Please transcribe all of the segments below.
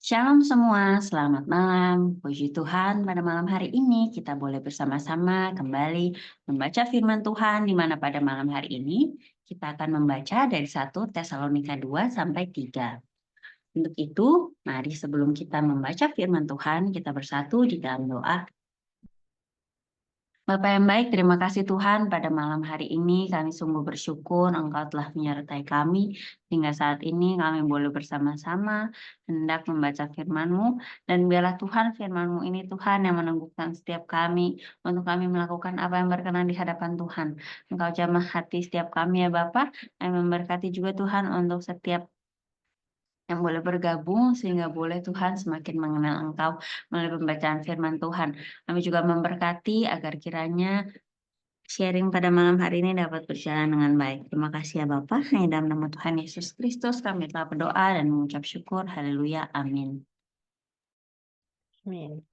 Shalom semua, selamat malam. Puji Tuhan, pada malam hari ini kita boleh bersama-sama kembali membaca firman Tuhan, di mana pada malam hari ini kita akan membaca dari 1 Tesalonika 2 sampai 3. Untuk itu, mari sebelum kita membaca firman Tuhan, kita bersatu di dalam doa. Bapa yang baik, terima kasih Tuhan pada malam hari ini kami sungguh bersyukur Engkau telah menyertai kami hingga saat ini kami boleh bersama-sama hendak membaca firman-Mu dan biarlah Tuhan firman-Mu ini Tuhan yang meneguhkan setiap kami untuk kami melakukan apa yang berkenan di hadapan Tuhan. Engkau jamah hati setiap kami ya Bapa, dan memberkati juga Tuhan untuk setiap yang boleh bergabung sehingga boleh Tuhan semakin mengenal Engkau melalui pembacaan firman Tuhan. Kami juga memberkati agar kiranya sharing pada malam hari ini dapat berjalan dengan baik. Terima kasih ya Bapak. Hanya dalam nama Tuhan Yesus Kristus kami telah berdoa dan mengucap syukur. Haleluya. Amin. Amin.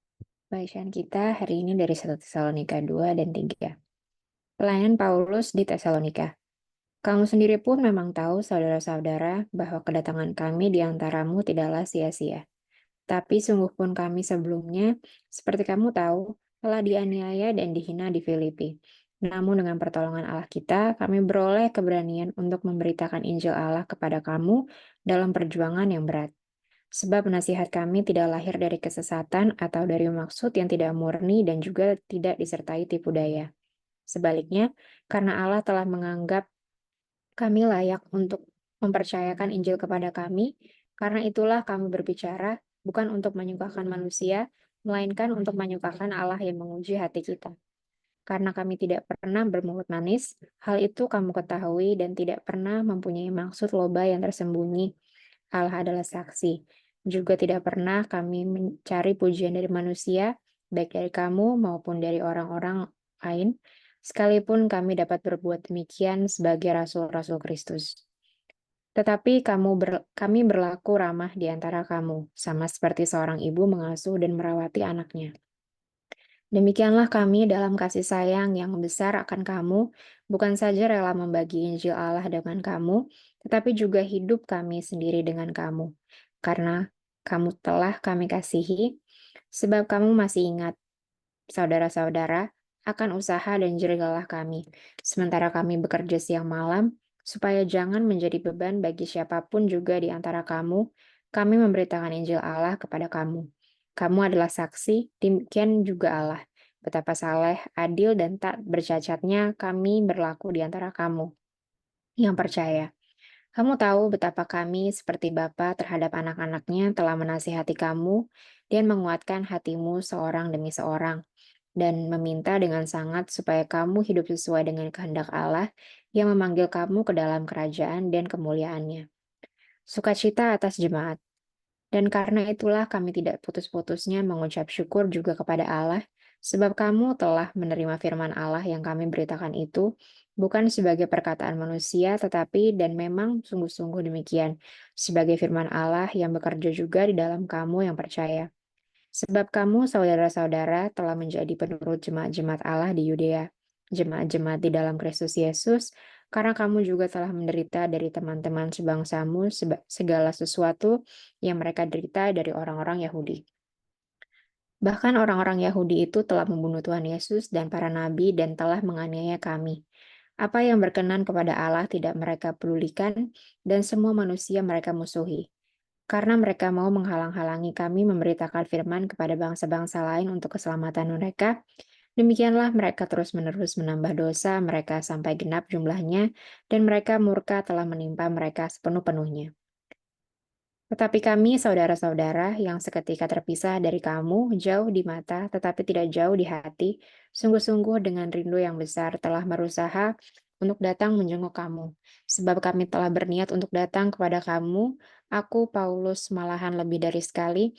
Bacaan kita hari ini dari 1 Tesalonika 2 dan 3. Pelayanan Paulus di Tesalonika. Kamu sendiri pun memang tahu, saudara-saudara, bahwa kedatangan kami di antaramu tidaklah sia-sia. Tapi sungguh pun kami sebelumnya, seperti kamu tahu, telah dianiaya dan dihina di Filipi. Namun dengan pertolongan Allah kita, kami beroleh keberanian untuk memberitakan Injil Allah kepada kamu dalam perjuangan yang berat. Sebab nasihat kami tidak lahir dari kesesatan atau dari maksud yang tidak murni dan juga tidak disertai tipu daya. Sebaliknya, karena Allah telah menganggap kami layak untuk mempercayakan Injil kepada kami, karena itulah kami berbicara, bukan untuk menyukakan manusia, melainkan untuk menyukakan Allah yang menguji hati kita. Karena kami tidak pernah bermulut manis, hal itu kamu ketahui dan tidak pernah mempunyai maksud loba yang tersembunyi. Allah adalah saksi. Juga tidak pernah kami mencari pujian dari manusia, baik dari kamu maupun dari orang-orang lain, sekalipun kami dapat berbuat demikian sebagai rasul-rasul Kristus. Tetapi kami berlaku ramah di antara kamu, sama seperti seorang ibu mengasuh dan merawati anaknya. Demikianlah kami dalam kasih sayang yang besar akan kamu, bukan saja rela membagi Injil Allah dengan kamu, tetapi juga hidup kami sendiri dengan kamu. Karena kamu telah kami kasihi, sebab kamu masih ingat, saudara-saudara, akan usaha dan jerih lelah kami, sementara kami bekerja siang malam, supaya jangan menjadi beban bagi siapapun juga di antara kamu, kami memberitakan Injil Allah kepada kamu. Kamu adalah saksi, demikian juga Allah. Betapa saleh, adil, dan tak bercacatnya kami berlaku di antara kamu yang percaya. Kamu tahu betapa kami seperti bapa terhadap anak-anaknya telah menasihati kamu dan menguatkan hatimu seorang demi seorang, dan meminta dengan sangat supaya kamu hidup sesuai dengan kehendak Allah yang memanggil kamu ke dalam kerajaan dan kemuliaannya. Sukacita atas jemaat. Dan karena itulah kami tidak putus-putusnya mengucap syukur juga kepada Allah, sebab kamu telah menerima firman Allah yang kami beritakan itu, bukan sebagai perkataan manusia, tetapi dan memang sungguh-sungguh demikian, sebagai firman Allah yang bekerja juga di dalam kamu yang percaya. Sebab kamu, saudara-saudara, telah menjadi penurut jemaat-jemaat Allah di Yudea, jemaat-jemaat di dalam Kristus Yesus, karena kamu juga telah menderita dari teman-teman sebangsamu segala sesuatu yang mereka derita dari orang-orang Yahudi. Bahkan orang-orang Yahudi itu telah membunuh Tuhan Yesus dan para nabi dan telah menganiaya kami. Apa yang berkenan kepada Allah tidak mereka pedulikan, dan semua manusia mereka musuhi. Karena mereka mau menghalang-halangi kami memberitakan firman kepada bangsa-bangsa lain untuk keselamatan mereka, demikianlah mereka terus-menerus menambah dosa mereka sampai genap jumlahnya, dan mereka murka telah menimpa mereka sepenuh-penuhnya. Tetapi kami, saudara-saudara, yang seketika terpisah dari kamu, jauh di mata, tetapi tidak jauh di hati, sungguh-sungguh dengan rindu yang besar telah berusaha untuk datang menjenguk kamu. Sebab kami telah berniat untuk datang kepada kamu, aku, Paulus, malahan lebih dari sekali,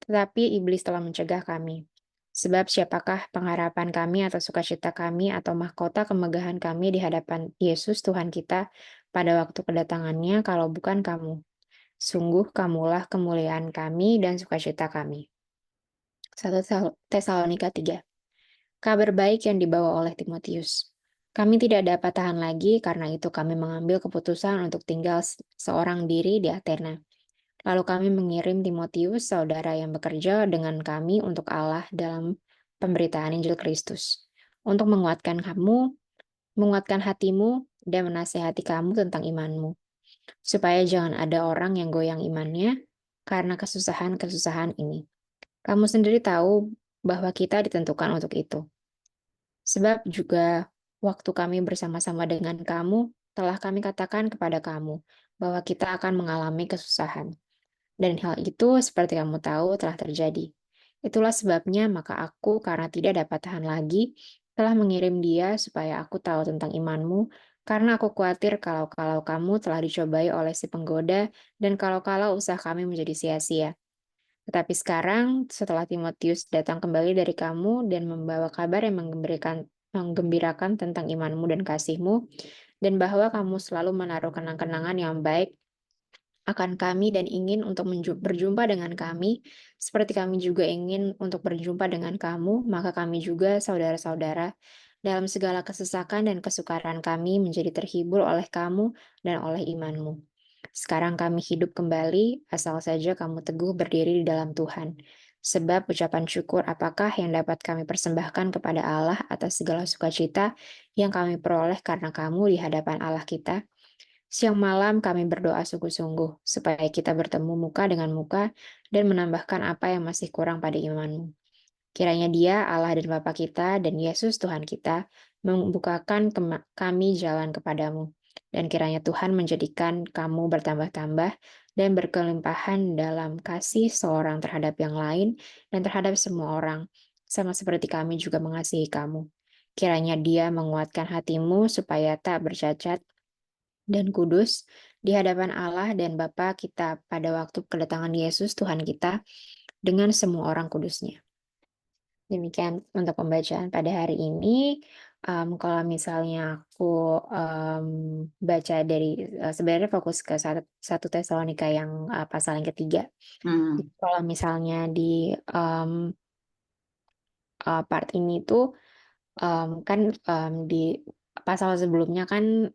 tetapi iblis telah mencegah kami. Sebab siapakah pengharapan kami atau sukacita kami atau mahkota kemegahan kami di hadapan Yesus Tuhan kita pada waktu kedatangannya kalau bukan kamu? Sungguh kamulah kemuliaan kami dan sukacita kami. 1 Tesalonika 3. Kabar baik yang dibawa oleh Timotius. Kami tidak dapat tahan lagi, karena itu kami mengambil keputusan untuk tinggal seorang diri di Athena. Lalu kami mengirim Timotius, saudara yang bekerja dengan kami untuk Allah dalam pemberitaan Injil Kristus, untuk menguatkan hatimu, dan menasehati kamu tentang imanmu, supaya jangan ada orang yang goyang imannya karena kesusahan-kesusahan ini. Kamu sendiri tahu bahwa kita ditentukan untuk itu. Sebab juga waktu kami bersama-sama dengan kamu, telah kami katakan kepada kamu bahwa kita akan mengalami kesusahan. Dan hal itu, seperti kamu tahu, telah terjadi. Itulah sebabnya maka aku, karena tidak dapat tahan lagi, telah mengirim dia supaya aku tahu tentang imanmu, karena aku khawatir kalau kamu telah dicobai oleh si penggoda, dan kalau usaha kami menjadi sia-sia. Tetapi sekarang, setelah Timotius datang kembali dari kamu dan membawa kabar yang menggembirakan tentang imanmu dan kasihmu, dan bahwa kamu selalu menaruh kenang-kenangan yang baik akan kami dan ingin untuk berjumpa dengan kami, seperti kami juga ingin untuk berjumpa dengan kamu, maka kami juga, saudara-saudara, dalam segala kesesakan dan kesukaran kami menjadi terhibur oleh kamu dan oleh imanmu. Sekarang kami hidup kembali, asal saja kamu teguh berdiri di dalam Tuhan. Sebab ucapan syukur apakah yang dapat kami persembahkan kepada Allah atas segala sukacita yang kami peroleh karena kamu di hadapan Allah kita? Siang malam kami berdoa sungguh-sungguh, supaya kita bertemu muka dengan muka dan menambahkan apa yang masih kurang pada imanmu. Kiranya Dia, Allah dan Bapa kita, dan Yesus Tuhan kita, membukakan kami jalan kepadamu. Dan kiranya Tuhan menjadikan kamu bertambah-tambah dan berkelimpahan dalam kasih seorang terhadap yang lain dan terhadap semua orang, sama seperti kami juga mengasihi kamu. Kiranya Dia menguatkan hatimu supaya tak bercacat dan kudus di hadapan Allah dan Bapa kita pada waktu kedatangan Yesus Tuhan kita dengan semua orang kudusnya. Demikian untuk pembacaan pada hari ini. Kalau misalnya aku baca dari sebenarnya fokus ke satu Tesalonika yang pasal yang ketiga. Hmm, Kalau misalnya di part ini tuh kan di pasal sebelumnya kan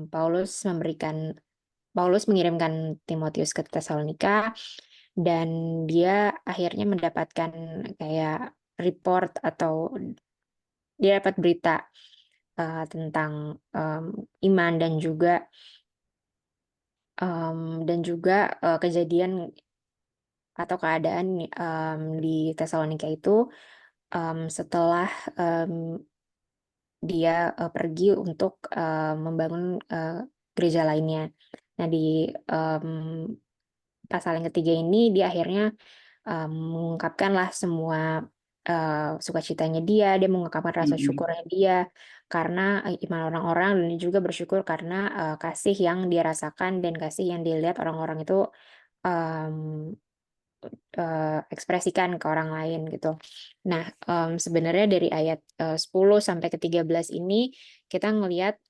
Paulus Paulus mengirimkan Timotius ke Tesalonika dan dia akhirnya mendapatkan kayak report atau dia dapat berita tentang iman dan juga kejadian atau keadaan di Tesalonika itu setelah em, dia pergi untuk membangun gereja lainnya. Nah, di pasal yang ketiga ini dia akhirnya mengungkapkanlah semua sukacitanya dia mengungkapkan rasa mm-mm, syukurnya dia karena iman orang-orang dan dia juga bersyukur karena kasih yang dia rasakan dan kasih yang dilihat orang-orang itu em, ekspresikan ke orang lain gitu. Nah, sebenarnya dari ayat 10 sampai ke 13 ini kita ngelihat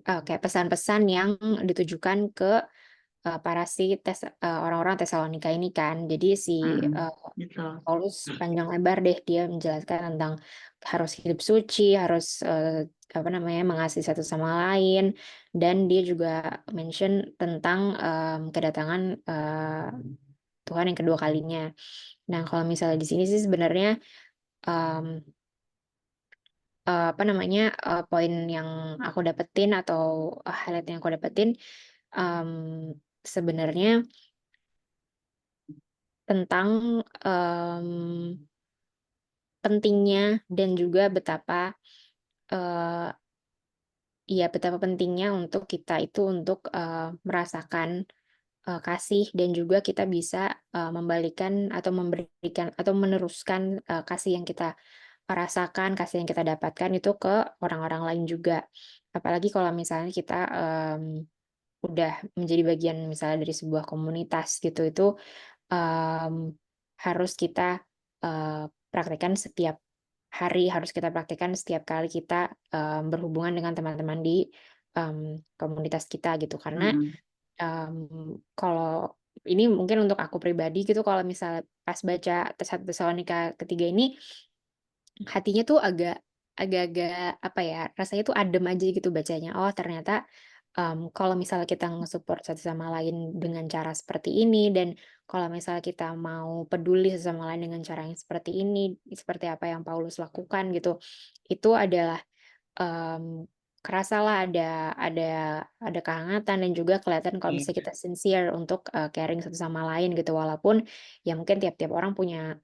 kayak pesan-pesan yang ditujukan ke orang-orang Tesalonika ini kan. Jadi si mm-mm. Betul. Paulus panjang lebar deh dia menjelaskan tentang harus hidup suci, harus apa namanya mengasihi satu sama lain, dan dia juga mention tentang kedatangan Tuhan yang kedua kalinya. Nah, kalau misalnya di sini sih sebenarnya em, apa namanya poin yang aku dapetin atau highlight yang aku dapetin em, sebenarnya tentang pentingnya dan juga eh, betapa pentingnya untuk kita itu untuk merasakan kasih dan juga kita bisa membalikan atau memberikan atau meneruskan kasih yang kita rasakan, kasih yang kita dapatkan itu ke orang-orang lain juga. Apalagi kalau misalnya kita udah menjadi bagian misalnya dari sebuah komunitas gitu, itu em, harus kita praktekkan setiap hari, harus kita praktekkan setiap kali kita berhubungan dengan teman-teman di komunitas kita gitu. Karena Mm-mm, kalau ini mungkin untuk aku pribadi gitu, kalau misalnya pas baca 1 Tesalonika ketiga ini, hatinya tuh agak-agak apa ya, rasanya tuh adem aja gitu bacanya. Oh ternyata kalau misalnya kita nge-support satu sama lain dengan cara seperti ini, dan kalau misalnya kita mau peduli satu sama lain dengan cara yang seperti ini, seperti apa yang Paulus lakukan gitu, itu adalah, kerasalah ada kehangatan dan juga kelihatan kalau Iya, misalnya kita sincere untuk, caring satu sama lain gitu. Walaupun ya mungkin tiap-tiap orang punya,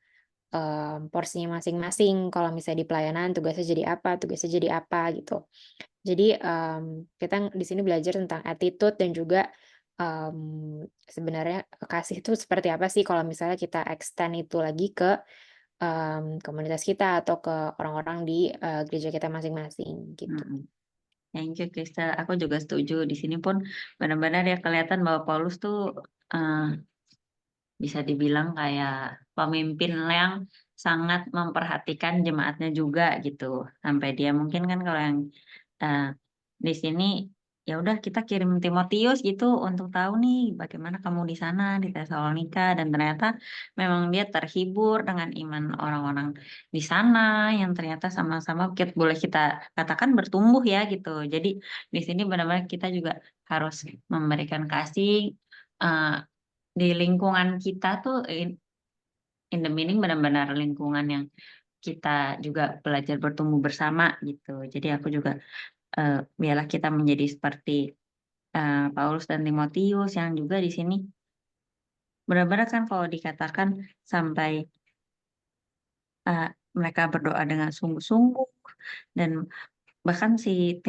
porsinya masing-masing, kalau misalnya di pelayanan tugasnya jadi apa gitu. Jadi, kita di sini belajar tentang attitude dan juga, sebenarnya kasih itu seperti apa sih kalau misalnya kita extend itu lagi ke, komunitas kita atau ke orang-orang di, gereja kita masing-masing gitu. mhm. Thank you, Kristal. Aku juga setuju. Di sini pun benar-benar ya kelihatan bahwa Paulus tuh, eee, bisa dibilang kayak pemimpin yang sangat memperhatikan jemaatnya juga gitu. Sampai dia mungkin kan kalau yang, eee, di sini, ya udah kita kirim Timotius gitu untuk tahu nih bagaimana kamu di sana di Tesalonika dan ternyata memang dia terhibur dengan iman orang-orang di sana yang ternyata sama-sama boleh kita katakan bertumbuh ya gitu. Jadi di sini benar-benar kita juga harus memberikan kasih, eee, di lingkungan kita tuh in the meaning benar-benar lingkungan yang kita juga belajar bertumbuh bersama gitu. Jadi aku juga, biarlah kita menjadi seperti, Paulus dan Timotius yang juga di sini benar-benar kan kalau dikatakan sampai, mereka berdoa dengan sungguh-sungguh dan bahkan si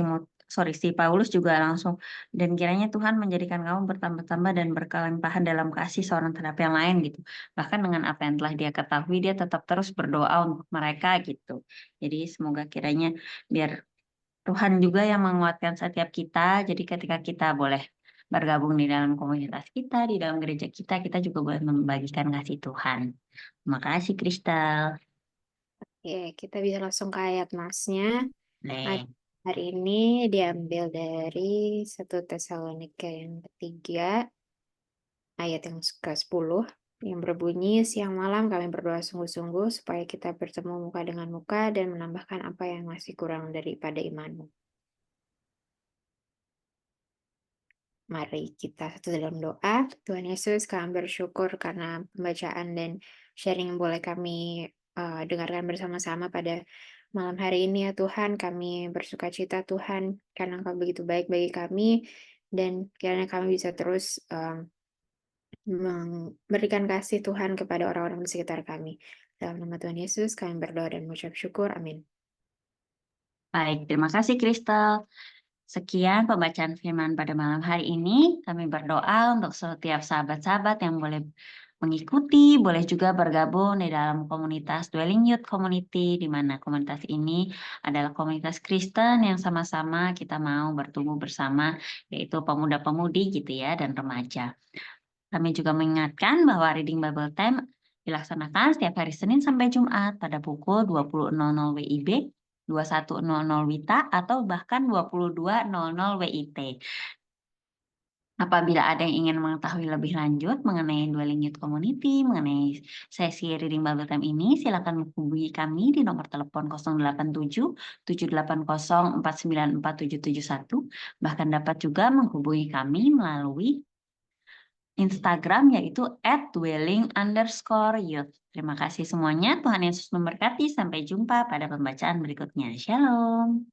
Paulus juga langsung, "Dan kiranya Tuhan menjadikan kamu bertambah-tambah dan berkelimpahan dalam kasih seorang terhadap yang lain," gitu. Bahkan dengan apa yang telah dia ketahui, dia tetap terus berdoa untuk mereka, gitu. Jadi semoga kiranya biar Tuhan juga yang menguatkan setiap kita, jadi ketika kita boleh bergabung di dalam komunitas kita, di dalam gereja kita juga boleh membagikan kasih Tuhan. Terima kasih, Kristal. Oke, kita bisa langsung ke ayat Masnya. Ayat Boleh. hari ini diambil dari 1 Tesalonika yang ketiga, ayat yang ke-10, yang berbunyi, "Siang malam kami berdoa sungguh-sungguh supaya kita bertemu muka dengan muka dan menambahkan apa yang masih kurang daripada imanmu." Mari kita satu dalam doa. Tuhan Yesus, kami bersyukur karena pembacaan dan sharing yang boleh kami dengarkan bersama-sama pada malam hari ini ya Tuhan. Kami bersukacita Tuhan karena Engkau begitu baik bagi kami dan kiranya kami bisa terus memberikan kasih Tuhan kepada orang-orang di sekitar kami. Dalam nama Tuhan Yesus kami berdoa dan mengucap syukur. Amin. Baik, terima kasih, Kristal. Sekian pembacaan firman pada malam hari ini. Kami berdoa untuk setiap sahabat-sahabat yang boleh mengikuti, boleh juga bergabung di dalam komunitas Dwelling Youth Community, di mana komunitas ini adalah komunitas Kristen yang sama-sama kita mau bertumbuh bersama, yaitu pemuda-pemudi gitu ya, dan remaja. Kami juga mengingatkan bahwa Reading Bible Time dilaksanakan setiap hari Senin sampai Jumat pada pukul 20.00 WIB, 21.00 WITA, atau bahkan 22.00 WIT. Apabila ada yang ingin mengetahui lebih lanjut mengenai Dwelling Youth Community, mengenai sesi Reading Bible Time ini, silakan menghubungi kami di nomor telepon 087 780 494 771. Bahkan dapat juga menghubungi kami melalui Instagram yaitu @dwelling_youth. Terima kasih semuanya. Tuhan Yesus memberkati. Sampai jumpa pada pembacaan berikutnya. Shalom.